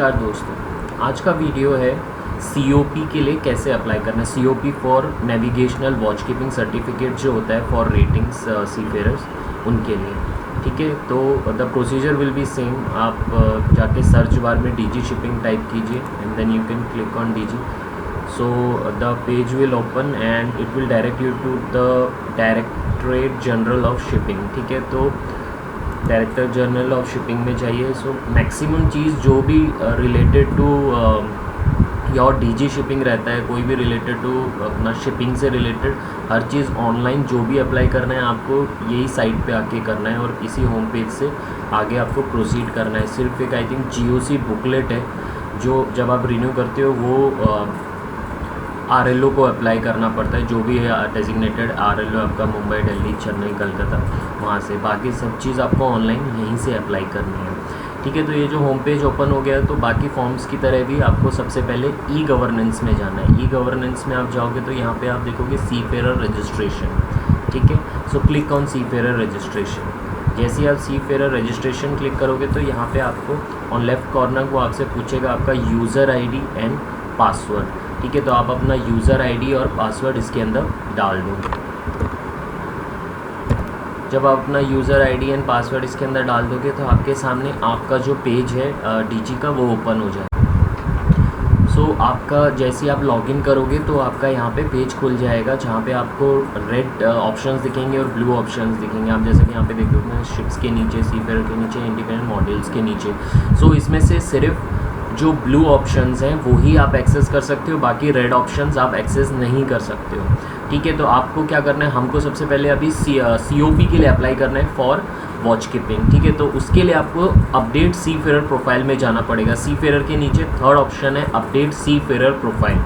नमस्कार दोस्तों, आज का वीडियो है COP के लिए कैसे अप्लाई करना है। COP for navigational watch keeping certificate जो होता है फॉर रेटिंग्स सीफेयरर्स उनके लिए। ठीक है, तो the procedure will be same. आप जाके सर्च बार में DG शिपिंग टाइप कीजिए and then you can click on DG। So the page will open and it will direct you to the directorate general of shipping. ठीक है, तो director general of shipping में चाहिए। So maximum चीज़ जो भी related to your DG shipping रहता है, कोई भी रिलेटेड टू अपना शिपिंग से रिलेटेड हर चीज़ ऑनलाइन जो भी अप्लाई करना है आपको यही साइट पे आके करना है और इसी होम पेज से आगे आपको प्रोसीड करना है। सिर्फ एक आई थिंक GOC बुकलेट है जो जब आप रिन्यू करते हो वो RLO को अप्लाई करना पड़ता है, जो भी है डेजिग्नेटेड RLO आपका मुंबई, दिल्ली, चेन्नई, कलकत्ता, वहाँ से। बाकी सब चीज़ आपको ऑनलाइन यहीं से अप्लाई करनी है। ठीक है, तो ये जो होम पेज ओपन हो गया है, तो बाकी फॉर्म्स की तरह भी आपको सबसे पहले E-गवर्नेंस में जाना है। E-गवर्नेंस में आप जाओगे तो यहाँ पे आप देखोगे सीफेयरर रजिस्ट्रेशन। ठीक है, सो क्लिक ऑन सीफेयरर रजिस्ट्रेशन। जैसे ही आप सीफेयरर रजिस्ट्रेशन क्लिक करोगे तो यहाँ पे आपको ऑन लेफ्ट कॉर्नर वो आपसे पूछेगा आपका यूज़र ID एंड पासवर्ड। ठीक है, तो आप अपना यूज़र ID और पासवर्ड इसके अंदर डाल दो। जब आप अपना यूज़र ID एंड पासवर्ड इसके अंदर डाल दोगे तो आपके सामने आपका जो पेज है DG का वो ओपन हो जाएगा। सो आपका जैसे आप लॉगिन करोगे तो आपका यहाँ पे पेज खुल जाएगा जहाँ पे आपको रेड ऑप्शंस दिखेंगे और ब्लू ऑप्शंस दिखेंगे। आप जैसे कि यहाँ पे देखोगे शिप्स के नीचे, सीफेयर के नीचे, इंडिपेंडेंट मॉडल्स के नीचे। सो इसमें से सिर्फ जो ब्लू ऑप्शंस हैं वो ही आप एक्सेस कर सकते हो, बाकी रेड ऑप्शंस आप एक्सेस नहीं कर सकते हो। ठीक है, तो आपको क्या करना है, हमको सबसे पहले अभी COP के लिए अप्लाई करना है फॉर वॉच कीपिंग। ठीक है, तो उसके लिए आपको अपडेट सीफेयरर प्रोफाइल में जाना पड़ेगा। सीफेयरर के नीचे थर्ड ऑप्शन है update seafarer profile.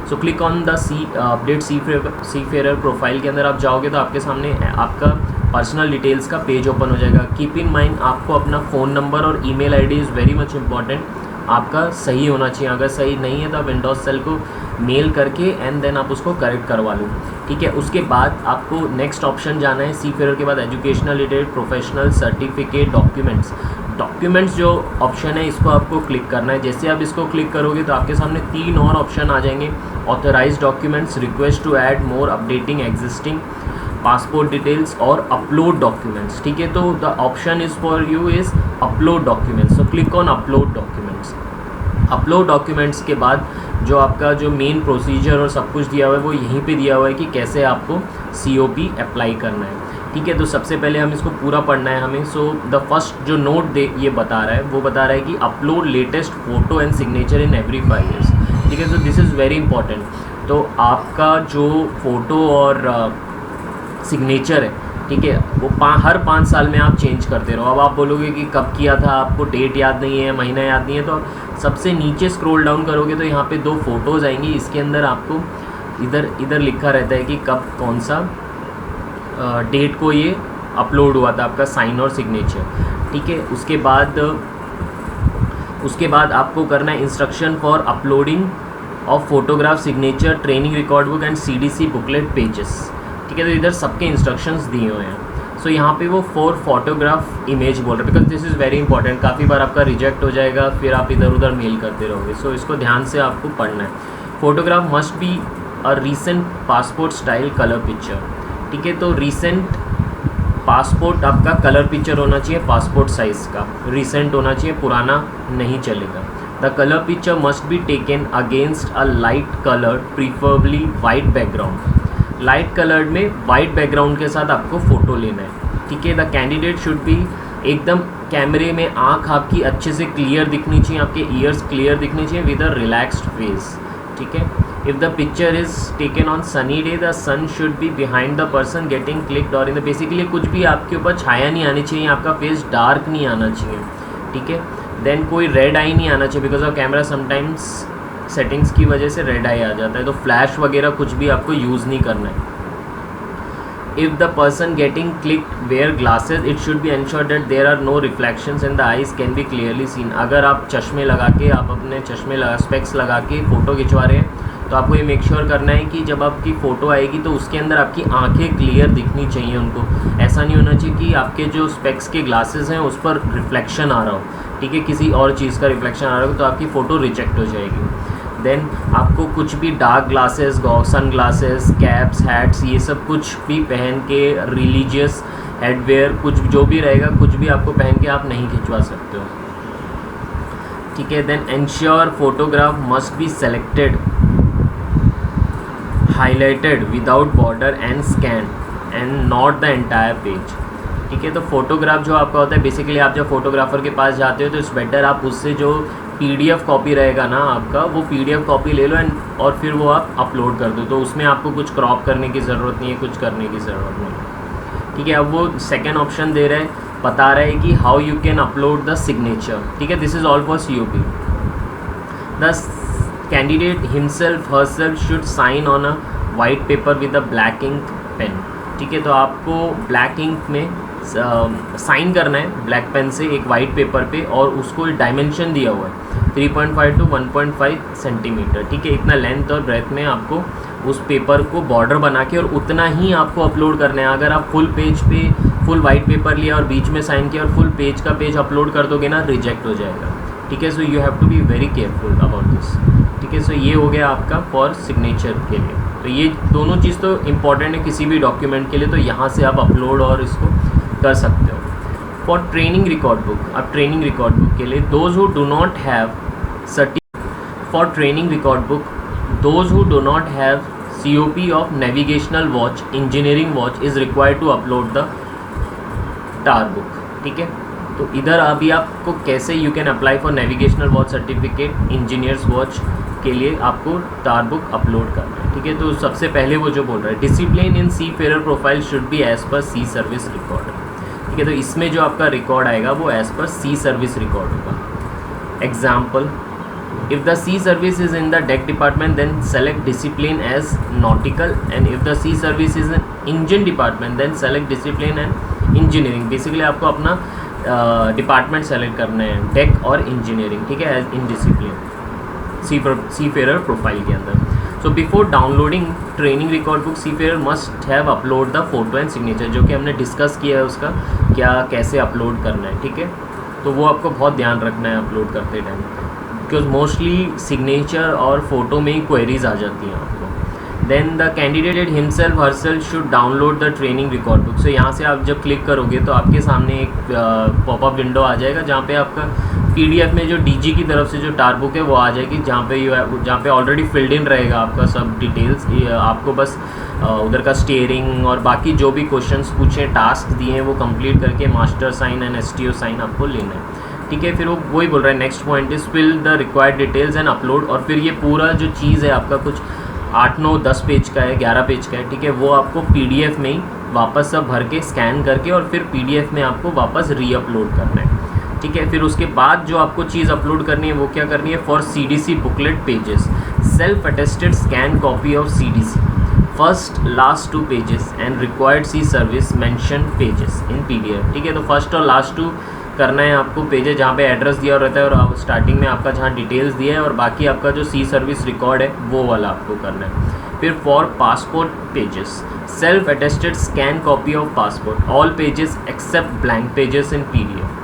So click on the update seafarer profile के अंदर आप जाओगे तो आपके सामने आपका पर्सनल डिटेल्स का पेज ओपन हो जाएगा। कीप इन माइंड आपको अपना फ़ोन नंबर और email ID is very much important, आपका सही होना चाहिए। अगर सही नहीं है तो आप विंडोज सेल को मेल करके एंड देन आप उसको करेक्ट करवा लो। ठीक है, उसके बाद आपको नेक्स्ट ऑप्शन जाना है सीफेयरर के बाद educational detail, professional certificate, documents जो ऑप्शन है इसको आपको क्लिक करना है। जैसे आप इसको क्लिक करोगे तो आपके सामने 3 और ऑप्शन आ जाएंगे, authorise documents, request to add more, updating existing, passport details और अपलोड डॉक्यूमेंट्स। ठीक है, तो the option is for you is upload documents. So click on upload documents. Upload documents के बाद जो आपका जो मेन प्रोसीजर और सब कुछ दिया हुआ है वो यहीं पे दिया हुआ है कि कैसे आपको COP अप्लाई करना है। ठीक है, तो सबसे पहले हम इसको पूरा पढ़ना है हमें। सो द फर्स्ट जो नोट ये बता रहा है वो बता रहा है कि upload latest photo and signature in every 5 years। ठीक है, so this is very important. तो आपका जो फ़ोटो और सिग्नेचर है, ठीक है, वो हर 5 साल में आप चेंज करते रहो। अब आप बोलोगे कि कब किया था, आपको डेट याद नहीं है, महीना याद नहीं है, तो सबसे नीचे स्क्रॉल डाउन करोगे तो यहाँ पे 2 फोटोज़ आएंगी। इसके अंदर आपको इधर लिखा रहता है कि कब कौन सा डेट को ये अपलोड हुआ था, आपका साइन और सिग्नेचर। ठीक है, उसके बाद आपको करना है instruction for uploading of photograph, signature, training record book and CDC booklet pages. ठीक है, तो इधर सबके इंस्ट्रक्शंस दिए हुए हैं। सो यहाँ पे वो 4 फोटोग्राफ इमेज बोल रहे हैं, because this is very important. काफ़ी बार आपका रिजेक्ट हो जाएगा, फिर आप इधर उधर मेल करते रहोगे। सो इसको ध्यान से आपको पढ़ना है। Photograph must be a recent passport style colour picture. ठीक है, तो रीसेंट पासपोर्ट आपका कलर पिक्चर होना चाहिए, पासपोर्ट साइज़ का रीसेंट होना चाहिए, पुराना नहीं चलेगा। The colour picture must be taken against a light colour, preferably white background. Light coloured में वाइट बैकग्राउंड के साथ आपको फ़ोटो लेना है। ठीक है, द कैंडिडेट शुड बी एकदम कैमरे में आँख आपकी अच्छे से क्लियर दिखनी चाहिए, आपके ईयर्स क्लियर दिखने चाहिए विद अ रिलैक्स्ड फेस। ठीक है, if the picture is taken on sunny day the sun should be behind the person getting clicked और इन द बेसिकली कुछ भी आपके ऊपर छाया नहीं आनी चाहिए, आपका फेस डार्क नहीं आना चाहिए। ठीक है, देन कोई रेड आई नहीं आना चाहिए, because of camera sometimes settings की वजह से रेड आई आ जाता है, तो फ्लैश वगैरह कुछ भी आपको यूज़ नहीं करना है। If the person getting clicked wear glasses it should be ensure that there are no reflections and the eyes can be clearly seen. अगर आप चश्मे लगा के आप अपने स्पेक्स लगा के फ़ोटो खिंचवा रहे हैं तो आपको ये मेक श्योर करना है कि जब आपकी फ़ोटो आएगी तो उसके अंदर आपकी आंखें क्लियर दिखनी चाहिए उनको। ऐसा नहीं होना चाहिए कि आपके जो स्पेक्स के ग्लासेस हैं उस पर रिफ्लेक्शन आ रहा हो। ठीक है, किसी और चीज़ का रिफ्लेक्शन आ रहा हो तो आपकी फ़ोटो रिजेक्ट हो जाएगी। देन आपको कुछ भी dark glasses, sun glasses, caps, hats, ये सब कुछ भी पहन के, रिलीजियस हेडवेयर, कुछ जो भी रहेगा, कुछ भी आपको पहन के आप नहीं खिंचवा सकते हो, ठीक है। Then ensure photograph must be selected, highlighted without border and scan and not the entire page, ठीक है। तो फोटोग्राफ जो आपका होता है, बेसिकली आप जब फोटोग्राफर के पास जाते हो तो इट्स बेटर आप उससे जो PDF कॉपी रहेगा ना आपका, वो PDF कॉपी ले लो एंड और फिर वो आप अपलोड कर दो। तो उसमें आपको कुछ क्रॉप करने की ज़रूरत नहीं है, कुछ करने की ज़रूरत नहीं है, ठीक है। अब वो सेकेंड ऑप्शन दे रहा है, बता रहा है कि how you can upload the signature, ठीक है। This is all for COP। The candidate himself herself should sign on a white paper with a black ink pen, ठीक है। तो आपको ब्लैक इंक में साइन करना है ब्लैक पेन से एक वाइट पेपर पे, और उसको डायमेंशन दिया हुआ है 3.5 to 1.5 सेंटीमीटर, ठीक है। इतना लेंथ और ब्रेथ में आपको उस पेपर को बॉर्डर बना के और उतना ही आपको अपलोड करना है। अगर आप फुल पेज पे फुल वाइट पेपर लिया और बीच में साइन किया और फुल पेज का पेज अपलोड कर दोगे ना, रिजेक्ट हो जाएगा, ठीक है। So you have to be very careful about this, ठीक है। सो ये हो गया आपका फॉर सिग्नेचर के लिए। तो ये दोनों चीज़ तो इम्पॉर्टेंट है किसी भी डॉक्यूमेंट के लिए, तो यहाँ से आप अपलोड और इसको कर सकते हो। फॉर ट्रेनिंग रिकॉर्ड बुक, अब ट्रेनिंग रिकॉर्ड बुक के लिए those who do not have for training record book those who do not have COP of navigational watch, engineering watch is required to upload the TAR book, ठीक है। तो इधर अभी आपको कैसे you can apply for navigational watch certificate, engineers watch के लिए आपको टार बुक अपलोड करना है, ठीक है। तो सबसे पहले वो जो बोल रहा है, discipline in seafarer profile should be as per sea service record, ठीक है। तो इसमें जो आपका रिकॉर्ड आएगा वो as per sea service record होगा। Example, if the sea service is in the deck department then select discipline as nautical, and if the sea service is in engine department then select discipline and engineering। Basically आपको अपना department select करना है, deck और engineering, ठीक है, as in discipline seafarer profile के अंदर। So before downloading training record book seafarer must have upload the photo and signature, जो कि हमने डिस्कस किया है उसका क्या कैसे अपलोड करना है, ठीक है। तो वो आपको बहुत ध्यान रखना है अपलोड करते टाइम, बिकॉज मोस्टली सिग्नेचर और फोटो में ही क्वेरीज आ जाती हैं आपको। Then the candidate himself herself should download the training record book. So यहाँ से आप जब क्लिक करोगे तो आपके सामने एक पॉपअप विंडो आ जाएगा जहाँ पे आपका PDF में जो DG की तरफ से जो टार बुक है वो आ जाएगी, जहाँ पे ऑलरेडी फिल्ड इन रहेगा आपका सब डिटेल्स। आपको बस उधर का स्टीयरिंग और बाकी जो भी क्वेश्चंस पूछे, टास्क दिए हैं, वो कंप्लीट करके master sign and STO sign आपको लेना है, ठीक है। फिर वो वही बोल रहा है, next point is fill the required details and upload. और फिर ये पूरा जो चीज़ है आपका कुछ 8, 9, 10 पेज का है, 11 पेज का है, ठीक है। वो आपको PDF में ही वापस सब भर के स्कैन करके और फिर PDF में आपको वापस रीअपलोड करना है, ठीक है। फिर उसके बाद जो आपको चीज़ अपलोड करनी है वो क्या करनी है, for CDC booklet pages self attested scan copy of CDC first last 2 pages and required sea service mention pages in PDF, ठीक है। तो फर्स्ट और लास्ट 2 करना है आपको पेजेस जहाँ पे एड्रेस दिया रहता है और स्टार्टिंग में आपका जहाँ डिटेल्स दिया है, और बाकी आपका जो सी सर्विस रिकॉर्ड है वो वाला आपको करना है। फिर for passport pages self attested scan copy of passport all pages except blank pages in PDF,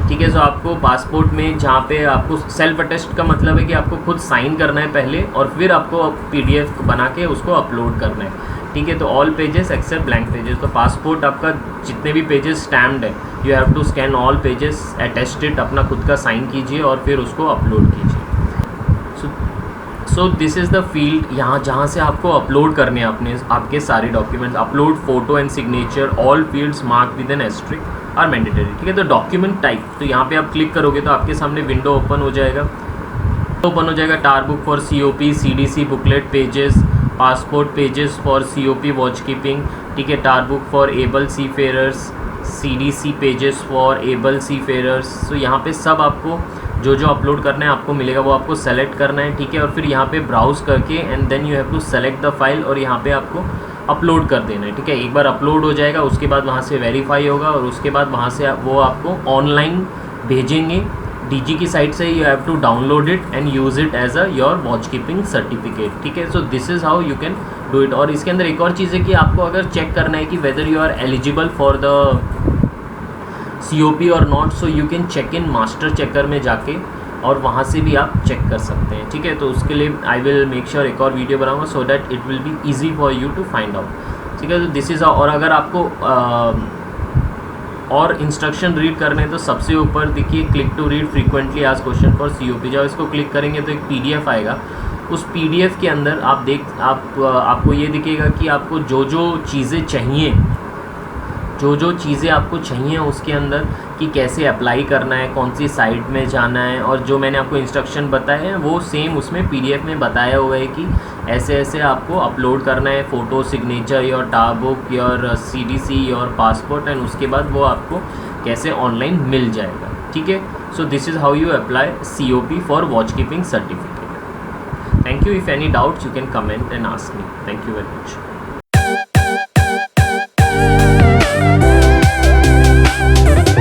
ठीक है। सो आपको पासपोर्ट में जहाँ पे आपको सेल्फ अटेस्ट का मतलब है कि आपको खुद साइन करना है पहले और फिर आपको PDF बना के उसको अपलोड करना है, ठीक है। तो all pages except blank pages, तो पासपोर्ट आपका जितने भी पेजेस स्टैम्प्ड है you have to scan all pages attested, अपना खुद का साइन कीजिए और फिर उसको अपलोड कीजिए। सो दिस इज़ द फील्ड यहाँ जहाँ से आपको अपलोड करने हैं अपने आपके सारे documents. Upload photo and signature all fields mark with an asterisk are mandatory, ठीक है। तो डॉक्यूमेंट टाइप, तो यहाँ पे आप क्लिक करोगे तो आपके सामने विंडो ओपन हो जाएगा TAR book for COP CDC booklet pages, passport pages for COP watch keeping, ठीक है। TAR book for able seafarers, CDC pages for able seafarers. तो यहाँ पे सब आपको जो जो अपलोड करना है आपको मिलेगा, वो आपको सेलेक्ट करना है, ठीक है। और फिर यहाँ पे ब्राउज़ करके and then you have to select the file और यहाँ पे आपको अपलोड कर देना है, ठीक है। एक बार अपलोड हो जाएगा उसके बाद वहाँ से वेरीफाई होगा और उसके बाद वहाँ से वो आपको ऑनलाइन भेजेंगे DG की साइट से। You have to download it and use it as a your watch keeping certificate, ठीक है। So this is how you can do it. और इसके अंदर एक और चीज़ है कि आपको अगर चेक करना है कि whether you are eligible for the COP और not, so you can check in master checker में जाके और वहाँ से भी आप चेक कर सकते हैं, ठीक है। तो उसके लिए आई विल मेक श्योर एक और वीडियो बनाऊंगा so that it will be easy for you to find out, ठीक है। तो दिस इज़ और अगर आपको और इंस्ट्रक्शन रीड करने हैं तो सबसे ऊपर देखिए click to read frequently asked question for COP, जब इसको क्लिक करेंगे तो एक PDF आएगा। उस PDF के अंदर आपको ये दिखेगा कि आपको जो जो चीज़ें आपको चाहिए उसके अंदर कि कैसे अप्लाई करना है, कौन सी साइट में जाना है, और जो मैंने आपको इंस्ट्रक्शन बताए हैं वो सेम उसमें PDF में बताया हुआ है कि ऐसे ऐसे आपको अपलोड करना है, photo, signature, your tar book, your CDC, your passport, and उसके बाद वो आपको कैसे ऑनलाइन मिल जाएगा, ठीक है। So this is how you apply COP for watch keeping certificate. Thank you. If any doubts you can comment and ask me. Thank you very much.